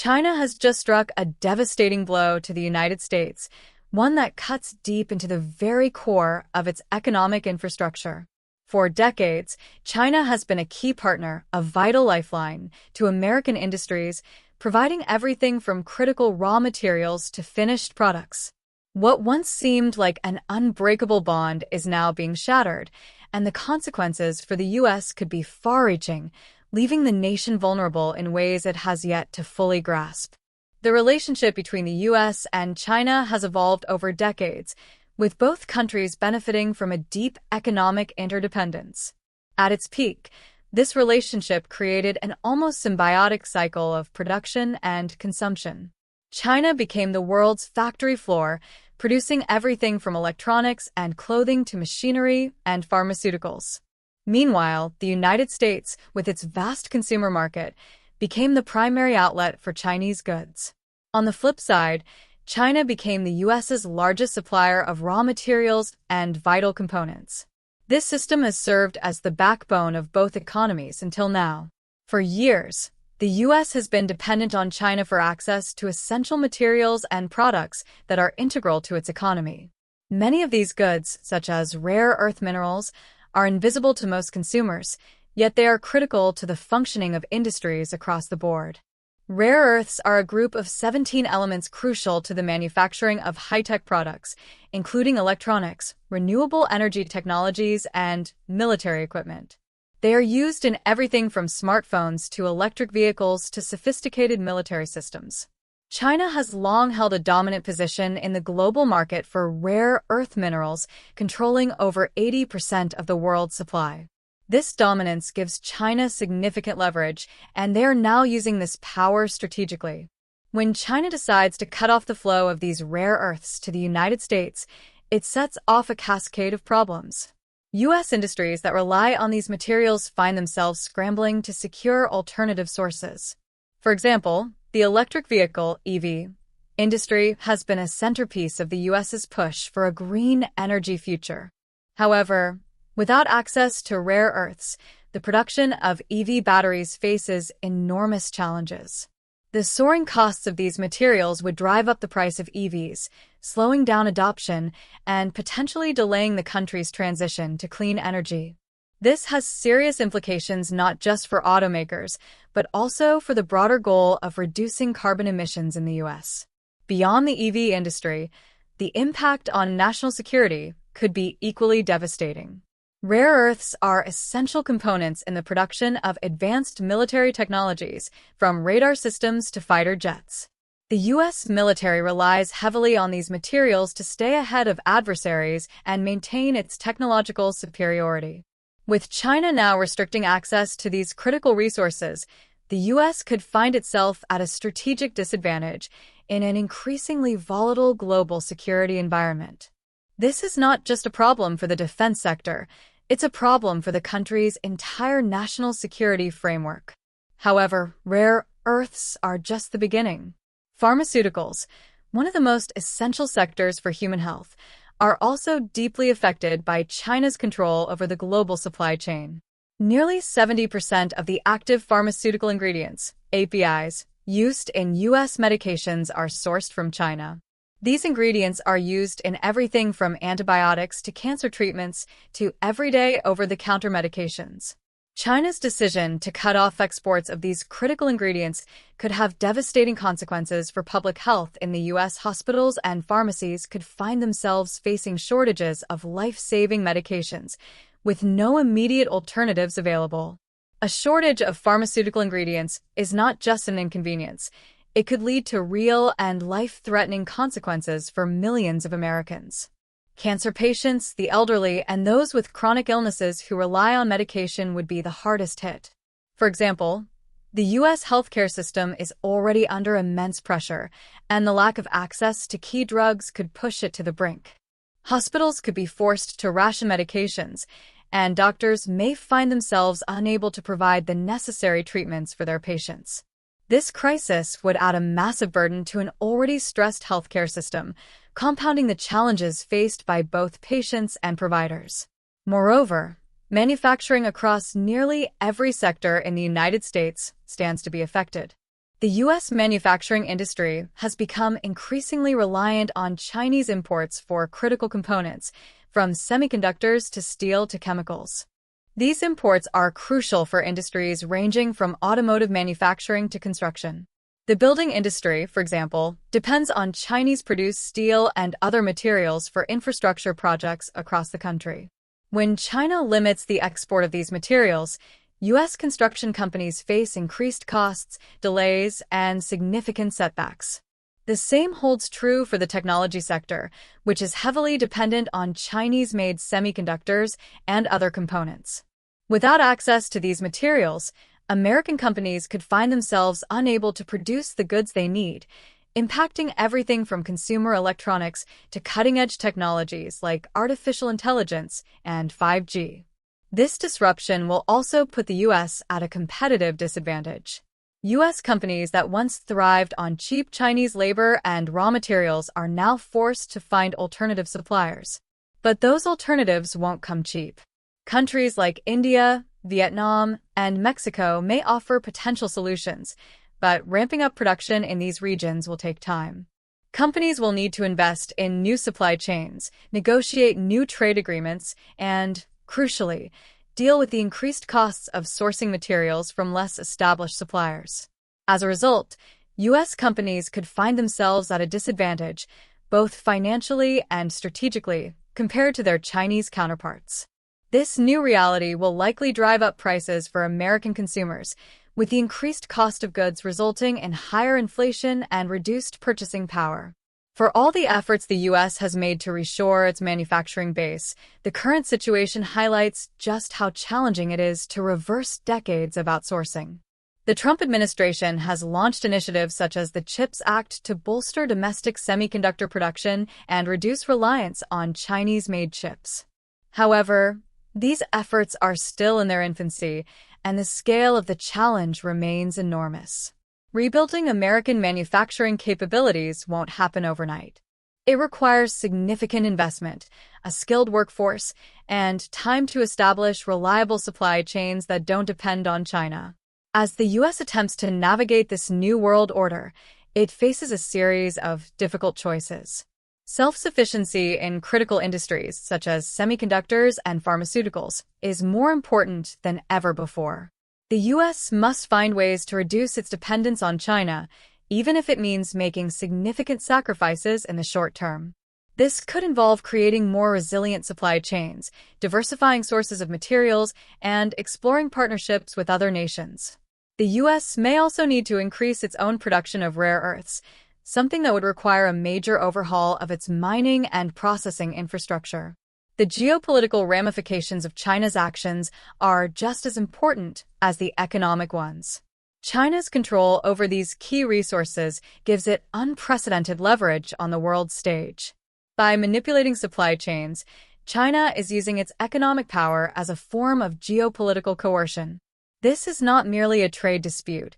China has just struck a devastating blow to the United States, one that cuts deep into the very core of its economic infrastructure. For decades, China has been a key partner, a vital lifeline to American industries, providing everything from critical raw materials to finished products. What once seemed like an unbreakable bond is now being shattered, and the consequences for the U.S. could be far-reaching, leaving the nation vulnerable in ways it has yet to fully grasp. The relationship between the U.S. and China has evolved over decades, with both countries benefiting from a deep economic interdependence. At its peak, this relationship created an almost symbiotic cycle of production and consumption. China became the world's factory floor, producing everything from electronics and clothing to machinery and pharmaceuticals. Meanwhile, the United States, with its vast consumer market, became the primary outlet for Chinese goods. On the flip side, China became the U.S.'s largest supplier of raw materials and vital components. This system has served as the backbone of both economies until now. For years, the U.S. has been dependent on China for access to essential materials and products that are integral to its economy. Many of these goods, such as rare earth minerals, are invisible to most consumers, yet they are critical to the functioning of industries across the board. Rare earths are a group of 17 elements crucial to the manufacturing of high-tech products, including electronics, renewable energy technologies, and military equipment. They are used in everything from smartphones to electric vehicles to sophisticated military systems. China has long held a dominant position in the global market for rare earth minerals, controlling over 80% of the world's supply. This dominance gives China significant leverage, and they are now using this power strategically. When China decides to cut off the flow of these rare earths to the United States, it sets off a cascade of problems. U.S. industries that rely on these materials find themselves scrambling to secure alternative sources. For example, the electric vehicle (EV) industry has been a centerpiece of the U.S.'s push for a green energy future. However, without access to rare earths, the production of EV batteries faces enormous challenges. The soaring costs of these materials would drive up the price of EVs, slowing down adoption and potentially delaying the country's transition to clean energy. This has serious implications not just for automakers, but also for the broader goal of reducing carbon emissions in the U.S. Beyond the EV industry, the impact on national security could be equally devastating. Rare earths are essential components in the production of advanced military technologies, from radar systems to fighter jets. The U.S. military relies heavily on these materials to stay ahead of adversaries and maintain its technological superiority. With China now restricting access to these critical resources, the U.S. could find itself at a strategic disadvantage in an increasingly volatile global security environment. This is not just a problem for the defense sector, it's a problem for the country's entire national security framework. However, rare earths are just the beginning. Pharmaceuticals, one of the most essential sectors for human health, are also deeply affected by China's control over the global supply chain. Nearly 70% of the active pharmaceutical ingredients, APIs, used in U.S. medications are sourced from China. These ingredients are used in everything from antibiotics to cancer treatments to everyday over-the-counter medications. China's decision to cut off exports of these critical ingredients could have devastating consequences for public health in the U.S. Hospitals and pharmacies could find themselves facing shortages of life-saving medications, with no immediate alternatives available. A shortage of pharmaceutical ingredients is not just an inconvenience. It could lead to real and life-threatening consequences for millions of Americans. Cancer patients, the elderly, and those with chronic illnesses who rely on medication would be the hardest hit. For example, the U.S. healthcare system is already under immense pressure, and the lack of access to key drugs could push it to the brink. Hospitals could be forced to ration medications, and doctors may find themselves unable to provide the necessary treatments for their patients. This crisis would add a massive burden to an already stressed healthcare system, compounding the challenges faced by both patients and providers. Moreover, manufacturing across nearly every sector in the United States stands to be affected. The U.S. manufacturing industry has become increasingly reliant on Chinese imports for critical components, from semiconductors to steel to chemicals. These imports are crucial for industries ranging from automotive manufacturing to construction. The building industry, for example, depends on Chinese-produced steel and other materials for infrastructure projects across the country. When China limits the export of these materials, U.S. construction companies face increased costs, delays, and significant setbacks. The same holds true for the technology sector, which is heavily dependent on Chinese-made semiconductors and other components. Without access to these materials, American companies could find themselves unable to produce the goods they need, impacting everything from consumer electronics to cutting-edge technologies like artificial intelligence and 5G. This disruption will also put the U.S. at a competitive disadvantage. U.S. companies that once thrived on cheap Chinese labor and raw materials are now forced to find alternative suppliers. But those alternatives won't come cheap. Countries like India, Vietnam, and Mexico may offer potential solutions, but ramping up production in these regions will take time. Companies will need to invest in new supply chains, negotiate new trade agreements, and, crucially, deal with the increased costs of sourcing materials from less established suppliers. As a result, U.S. companies could find themselves at a disadvantage, both financially and strategically, compared to their Chinese counterparts. This new reality will likely drive up prices for American consumers, with the increased cost of goods resulting in higher inflation and reduced purchasing power. For all the efforts the U.S. has made to reshore its manufacturing base, the current situation highlights just how challenging it is to reverse decades of outsourcing. The Trump administration has launched initiatives such as the CHIPS Act to bolster domestic semiconductor production and reduce reliance on Chinese-made chips. However, these efforts are still in their infancy, and the scale of the challenge remains enormous. Rebuilding American manufacturing capabilities won't happen overnight. It requires significant investment, a skilled workforce, and time to establish reliable supply chains that don't depend on China. As the U.S. attempts to navigate this new world order, it faces a series of difficult choices. Self-sufficiency in critical industries such as semiconductors and pharmaceuticals is more important than ever before. The U.S. must find ways to reduce its dependence on China, even if it means making significant sacrifices in the short term. This could involve creating more resilient supply chains, diversifying sources of materials, and exploring partnerships with other nations. The U.S. may also need to increase its own production of rare earths, something that would require a major overhaul of its mining and processing infrastructure. The geopolitical ramifications of China's actions are just as important as the economic ones. China's control over these key resources gives it unprecedented leverage on the world stage. By manipulating supply chains, China is using its economic power as a form of geopolitical coercion. This is not merely a trade dispute.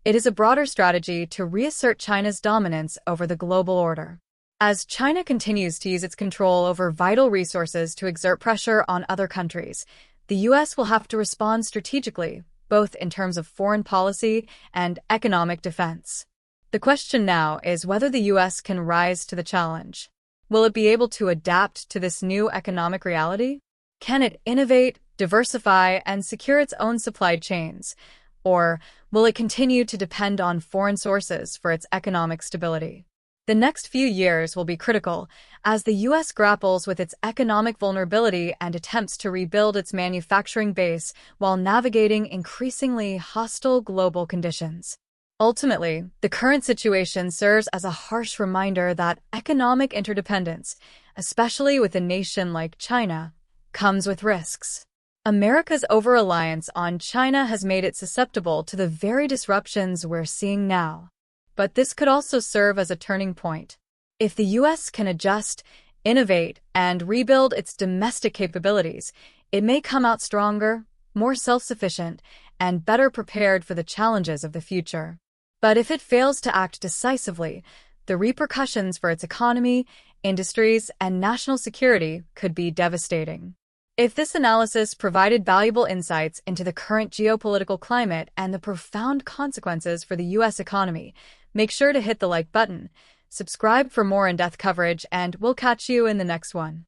It is a broader strategy to reassert China's dominance over the global order. As China continues to use its control over vital resources to exert pressure on other countries, the U.S. will have to respond strategically, both in terms of foreign policy and economic defense. The question now is whether the U.S. can rise to the challenge. Will it be able to adapt to this new economic reality? Can it innovate, diversify, and secure its own supply chains? Or will it continue to depend on foreign sources for its economic stability? The next few years will be critical as the U.S. grapples with its economic vulnerability and attempts to rebuild its manufacturing base while navigating increasingly hostile global conditions. Ultimately, the current situation serves as a harsh reminder that economic interdependence, especially with a nation like China, comes with risks. America's over-reliance on China has made it susceptible to the very disruptions we're seeing now. But this could also serve as a turning point. If the U.S. can adjust, innovate, and rebuild its domestic capabilities, it may come out stronger, more self-sufficient, and better prepared for the challenges of the future. But if it fails to act decisively, the repercussions for its economy, industries, and national security could be devastating. If this analysis provided valuable insights into the current geopolitical climate and the profound consequences for the U.S. economy, make sure to hit the like button, subscribe for more in-depth coverage, and we'll catch you in the next one.